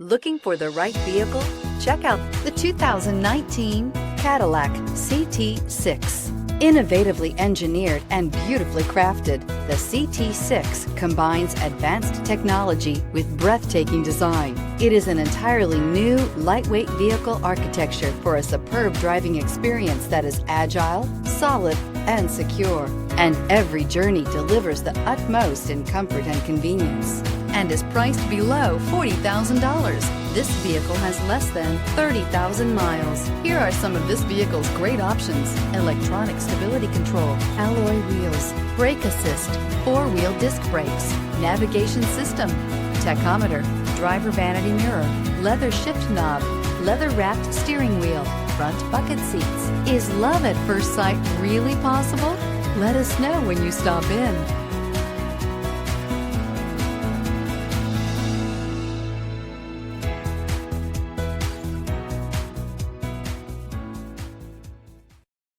Looking for the right vehicle? Check out the 2019 Cadillac CT6. Innovatively engineered and beautifully crafted, the CT6 combines advanced technology with breathtaking design. It is an entirely new, lightweight vehicle architecture for a superb driving experience that is agile, solid, and secure. And every journey delivers the utmost in comfort and convenience, and is priced below $40,000. This vehicle has less than 30,000 miles. Here are some of this vehicle's great options: electronic stability control, alloy wheels, brake assist, four-wheel disc brakes, navigation system, tachometer, driver vanity mirror, leather shift knob, leather-wrapped steering wheel, front bucket seats. Is love at first sight really possible? Let us know when you stop in.